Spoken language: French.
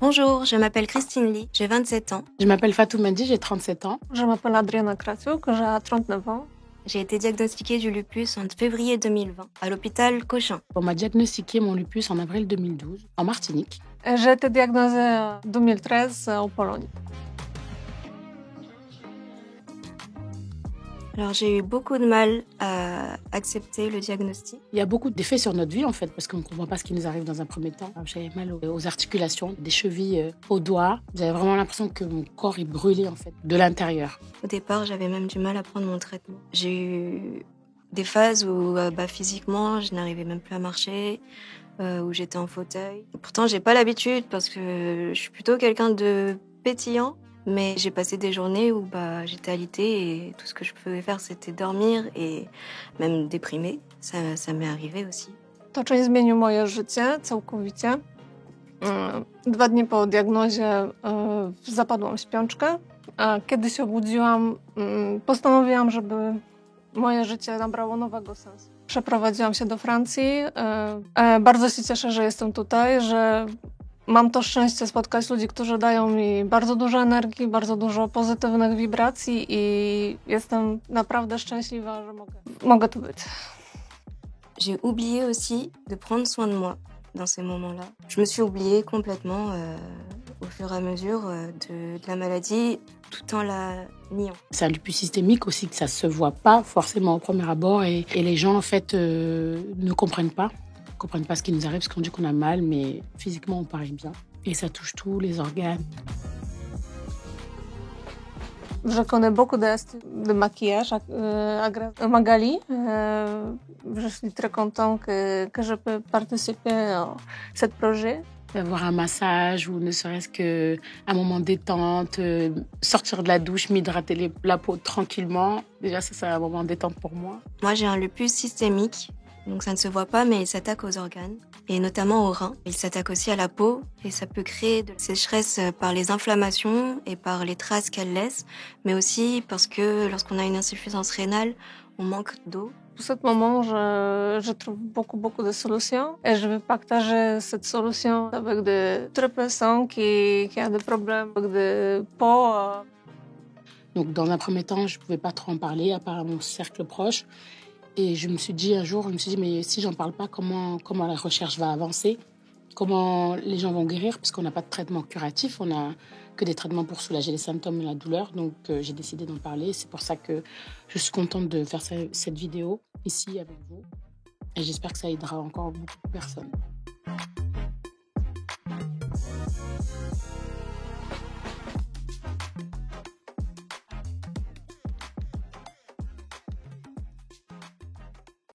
Bonjour, je m'appelle Christine Lee, j'ai 27 ans. Je m'appelle Fatou Mendy, j'ai 37 ans. Je m'appelle Adriana Kratiuk, j'ai 39 ans. J'ai été diagnostiquée du lupus en février 2020 à l'hôpital Cochin. On m'a diagnostiqué mon lupus en avril 2012 en Martinique. J'ai été diagnosée en 2013 en Pologne. Alors j'ai eu beaucoup de mal à accepter le diagnostic. Il y a beaucoup d'effets sur notre vie en fait, parce qu'on ne comprend pas ce qui nous arrive dans un premier temps. J'avais mal aux articulations, des chevilles, aux doigts. J'avais vraiment l'impression que mon corps est brûlé en fait, de l'intérieur. Au départ, j'avais même du mal à prendre mon traitement. J'ai eu des phases où physiquement, je n'arrivais même plus à marcher, où j'étais en fauteuil. Pourtant, j'ai pas l'habitude parce que je suis plutôt quelqu'un de pétillant. Mais j'ai passé des journées où j'étais alitée et tout ce que je pouvais faire, c'était dormir et même déprimer. Ça m'est arrivé aussi. To, czyli zmienił moje życie całkowicie. 2 dni po diagnozie zapadłam w śpiączkę, a kiedy się obudziłam, postanowiłam, żeby moje życie nabrało nowego sensu. Przeprowadziłam się do Francji. Bardzo się cieszę, że jestem tutaj, że mam to szczęście spotkać ludzi, którzy dają mi bardzo dużo energii, bardzo dużo pozytywnych wibracji i jestem naprawdę szczęśliwa, że mogę tu być. J'ai oublié aussi de prendre soin de moi dans ces moments-là. Je me suis oubliée complètement au fur et à mesure de la maladie, tout en la niant. C'est un lupus systémique aussi, que ça ne se voit pas forcément au premier abord et les gens en fait ne comprennent pas ce qui nous arrive, parce qu'on dit qu'on a mal, mais physiquement on paraît bien. Et ça touche tous les organes. Je connais beaucoup de maquillage à Magali. Je suis très contente que je peux participer à ce projet. Avoir un massage ou ne serait-ce qu'un moment de détente, sortir de la douche, m'hydrater la peau tranquillement. Déjà, ça, c'est un moment de détente pour moi. Moi, j'ai un lupus systémique. Donc ça ne se voit pas, mais il s'attaque aux organes, et notamment aux reins. Il s'attaque aussi à la peau, et ça peut créer de la sécheresse par les inflammations et par les traces qu'elle laisse, mais aussi parce que lorsqu'on a une insuffisance rénale, on manque d'eau. En ce moment, je trouve beaucoup de solutions et je vais partager cette solution avec d'autres personnes qui ont des problèmes avec des peaux. Donc dans un premier temps, je ne pouvais pas trop en parler, à part à mon cercle proche. Et je me suis dit un jour, mais si j'en parle pas, comment la recherche va avancer? Comment les gens vont guérir? Parce qu'on n'a pas de traitement curatif, on n'a que des traitements pour soulager les symptômes et la douleur. Donc j'ai décidé d'en parler. C'est pour ça que je suis contente de faire cette vidéo ici avec vous. Et j'espère que ça aidera encore beaucoup de personnes.